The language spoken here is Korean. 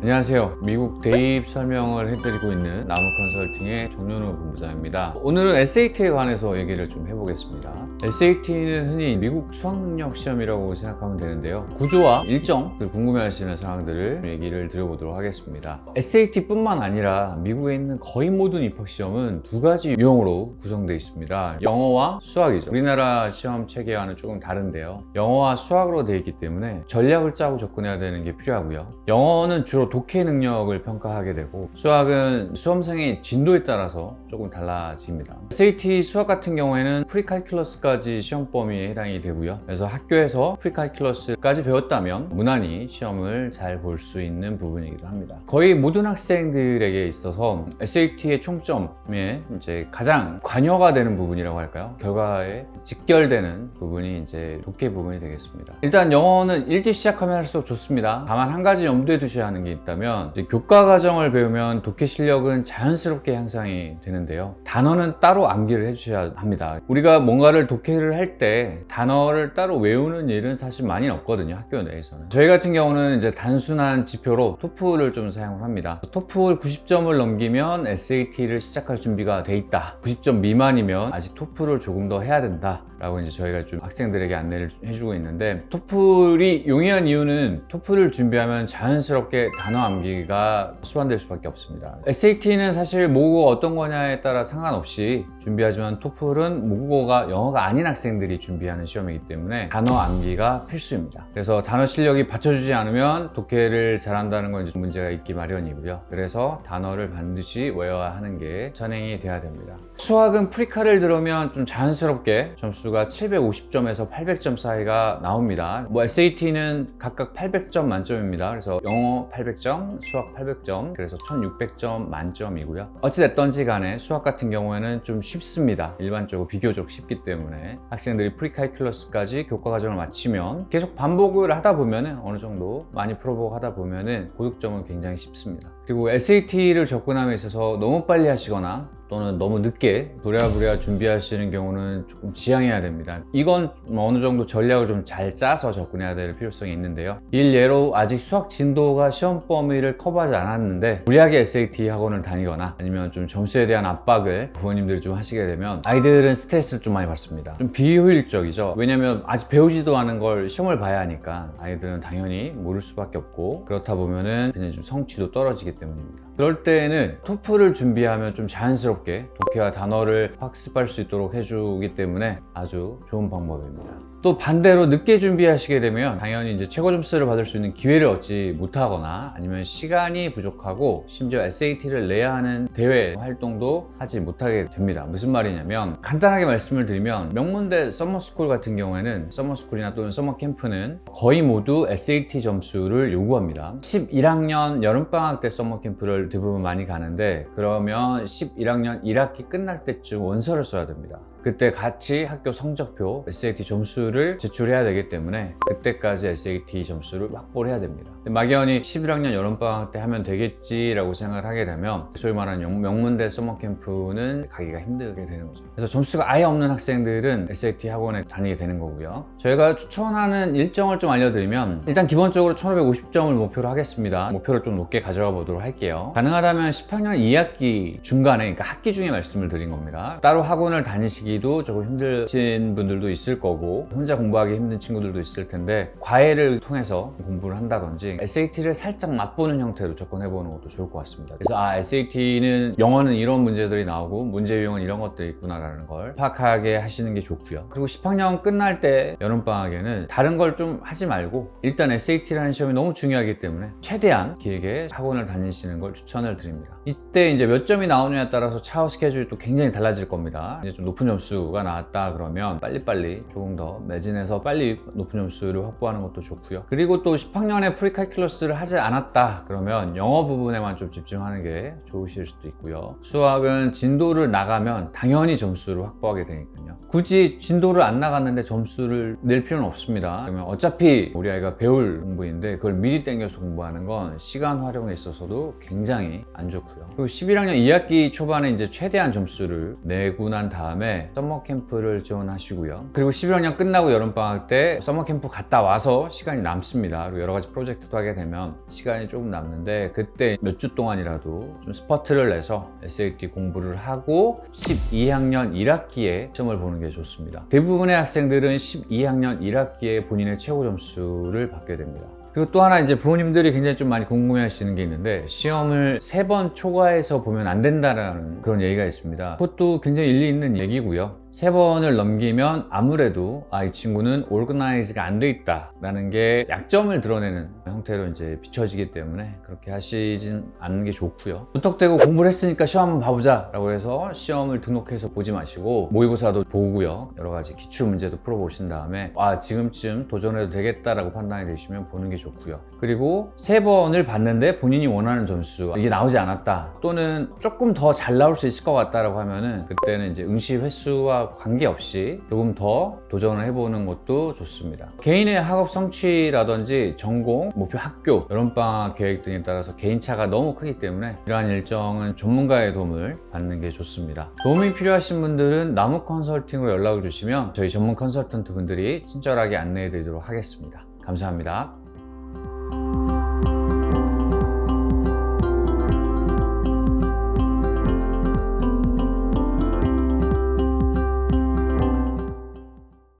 안녕하세요. 미국 대입 설명을 해드리고 있는 나무컨설팅의 정연우 본부장입니다. 오늘은 SAT에 관해서 얘기를 좀 해보겠습니다. SAT는 흔히 미국 수학능력 시험이라고 생각하면 되는데요. 구조와 일정을 궁금해하시는 사항들을 얘기를 드려보도록 하겠습니다. SAT뿐만 아니라 미국에 있는 거의 모든 입학시험은 두 가지 유형으로 구성되어 있습니다. 영어와 수학이죠. 우리나라 시험 체계와는 조금 다른데요. 영어와 수학으로 되어 있기 때문에 전략을 짜고 접근해야 되는 게 필요하고요. 영어는 주로 독해 능력을 평가하게 되고, 수학은 수험생의 진도에 따라서 조금 달라집니다. SAT 수학 같은 경우에는 프리칼큘러스까지 시험 범위에 해당이 되고요. 그래서 학교에서 프리칼큘러스까지 배웠다면 무난히 시험을 잘 볼 수 있는 부분이기도 합니다. 거의 모든 학생들에게 있어서 SAT의 총점에 이제 가장 관여가 되는 부분이라고 할까요? 결과에 직결되는 부분이 이제 독해 부분이 되겠습니다. 일단 영어는 일찍 시작하면 할수록 좋습니다. 다만 한 가지 염두에 두셔야 하는 게 있다면, 이제 교과 과정을 배우면 독해 실력은 자연스럽게 향상이 되는데요. 단어는 따로 암기를 해주셔야 합니다. 우리가 뭔가를 독해를 할 때 단어를 따로 외우는 일은 사실 많이 없거든요, 학교 내에서는. 저희 같은 경우는 이제 단순한 지표로 토플을 좀 사용을 합니다. 토플 90점을 넘기면 SAT를 시작할 준비가 돼 있다. 90점 미만이면 아직 토플을 조금 더 해야 된다 라고 이제 저희가 좀 학생들에게 안내를 해주고 있는데, 토플이 용이한 이유는 토플을 준비하면 자연스럽게 단어 암기가 수반될 수밖에 없습니다. SAT는 사실 모국어가 어떤 거냐에 따라 상관없이 준비하지만, 토플은 모국어가 영어가 아닌 학생들이 준비하는 시험이기 때문에 단어 암기가 필수입니다. 그래서 단어 실력이 받쳐주지 않으면 독해를 잘한다는 건 이제 문제가 있기 마련이고요. 그래서 단어를 반드시 외워야 하는 게 선행이 돼야 됩니다. 수학은 프리칼을 들으면 좀 자연스럽게 점수가 750점에서 800점 사이가 나옵니다. SAT는 각각 800점 만점입니다. 그래서 영어 800점, 수학 800점, 그래서 1600점 만점이고요. 어찌됐던지 간에 수학 같은 경우에는 좀 쉽습니다. 일반적으로 비교적 쉽기 때문에 학생들이 프리칼큘러스까지 교과 과정을 마치면 계속 반복을 하다 보면은 어느 정도 많이 풀어보고 하다 보면은 고득점은 굉장히 쉽습니다. 그리고 SAT를 접근함에 있어서 너무 빨리 하시거나 또는 너무 늦게 부랴부랴 준비하시는 경우는 조금 지양해야 됩니다. 이건 어느 정도 전략을 좀 잘 짜서 접근해야 될 필요성이 있는데요. 일예로 아직 수학 진도가 시험 범위를 커버하지 않았는데 무리하게 SAT 학원을 다니거나 아니면 좀 점수에 대한 압박을 부모님들이 좀 하시게 되면 아이들은 스트레스를 좀 많이 받습니다. 좀 비효율적이죠. 왜냐면 아직 배우지도 않은 걸 시험을 봐야 하니까 아이들은 당연히 모를 수밖에 없고, 그렇다 보면은 그냥 좀 성취도 떨어지기 때문입니다. 그럴 때는 토플을 준비하면 좀 자연스럽게 독해와 단어를 학습할 수 있도록 해주기 때문에 아주 좋은 방법입니다. 또 반대로 늦게 준비하시게 되면 당연히 이제 최고 점수를 받을 수 있는 기회를 얻지 못하거나 아니면 시간이 부족하고 심지어 SAT를 내야 하는 대회 활동도 하지 못하게 됩니다. 무슨 말이냐면, 간단하게 말씀을 드리면 명문대 서머스쿨 같은 경우에는, 서머스쿨이나 또는 서머캠프는 거의 모두 SAT 점수를 요구합니다. 11학년 여름방학 때 서머캠프를 대부분 많이 가는데, 그러면 11학년 1학기 끝날 때쯤 원서를 써야 됩니다. 그때 같이 학교 성적표, SAT 점수를 제출해야 되기 때문에 그때까지 SAT 점수를 확보를 해야 됩니다. 막연히 11학년 여름방학 때 하면 되겠지라고 생각을 하게 되면 소위 말하는 명문대 서머캠프는 가기가 힘들게 되는 거죠. 그래서 점수가 아예 없는 학생들은 SAT 학원에 다니게 되는 거고요. 저희가 추천하는 일정을 좀 알려드리면, 일단 기본적으로 1550점을 목표로 하겠습니다. 목표를 좀 높게 가져가 보도록 할게요. 가능하다면 10학년 2학기 중간에, 그러니까 학기 중에 말씀을 드린 겁니다. 따로 학원을 다니시기 도 조금 힘드신 분들도 있을 거고, 혼자 공부하기 힘든 친구들도 있을 텐데, 과외를 통해서 공부를 한다든지 SAT를 살짝 맛보는 형태로 접근해보는 것도 좋을 것 같습니다. 그래서 SAT는 영어는 이런 문제들이 나오고 문제 유형은 이런 것들이 있구나라는 걸 파악하게 하시는 게 좋고요. 그리고 10학년 끝날 때 여름방학에는 다른 걸 좀 하지 말고 일단 SAT라는 시험이 너무 중요하기 때문에 최대한 길게 학원을 다니시는 걸 추천을 드립니다. 이때 이제 몇 점이 나오느냐에 따라서 차후 스케줄이 또 굉장히 달라질 겁니다. 이제 좀 높은 점수가 나왔다 그러면 빨리빨리 조금 더 매진해서 빨리 높은 점수를 확보하는 것도 좋고요. 그리고 또 10학년에 프리칼큘러스를 하지 않았다 그러면 영어 부분에만 좀 집중하는 게 좋으실 수도 있고요. 수학은 진도를 나가면 당연히 점수를 확보하게 되니까요. 굳이 진도를 안 나갔는데 점수를 낼 필요는 없습니다. 그러면 어차피 우리 아이가 배울 공부인데 그걸 미리 땡겨서 공부하는 건 시간 활용에 있어서도 굉장히 안 좋고요. 그리고 11학년 2학기 초반에 이제 최대한 점수를 내고 난 다음에 서머캠프를 지원하시고요. 그리고 11학년 끝나고 여름방학 때 서머캠프 갔다 와서 시간이 남습니다. 그리고 여러 가지 프로젝트도 합격하게 되면 시간이 조금 남는데 그때 몇 주 동안이라도 좀 스퍼트를 내서 SAT 공부를 하고 12학년 1학기에 시험을 보는 게 좋습니다. 대부분의 학생들은 12학년 1학기에 본인의 최고 점수를 받게 됩니다. 그리고 또 하나 이제 부모님들이 굉장히 좀 많이 궁금해 하시는 게 있는데 시험을 3번 초과해서 보면 안 된다라는 그런 얘기가 있습니다. 그것도 굉장히 일리 있는 얘기고요. 3번을 넘기면 아무래도 이 친구는 오르가나이즈가 안 돼 있다 라는 게 약점을 드러내는 형태로 이제 비춰지기 때문에 그렇게 하시진 않는 게 좋고요. 무턱대고 공부를 했으니까 시험 한번 봐보자 라고 해서 시험을 등록해서 보지 마시고 모의고사도 보고요, 여러 가지 기출 문제도 풀어보신 다음에 지금쯤 도전해도 되겠다라고 판단이 되시면 보는 게 좋고요. 그리고 3번을 봤는데 본인이 원하는 점수 이게 나오지 않았다 또는 조금 더 잘 나올 수 있을 것 같다라고 하면은 그때는 이제 응시 횟수와 관계없이 조금 더 도전을 해보는 것도 좋습니다. 개인의 학업 성취라든지 전공, 목표 학교, 여름방학 계획 등에 따라서 개인차가 너무 크기 때문에 이러한 일정은 전문가의 도움을 받는 게 좋습니다. 도움이 필요하신 분들은 나무 컨설팅으로 연락을 주시면 저희 전문 컨설턴트 분들이 친절하게 안내해 드리도록 하겠습니다. 감사합니다.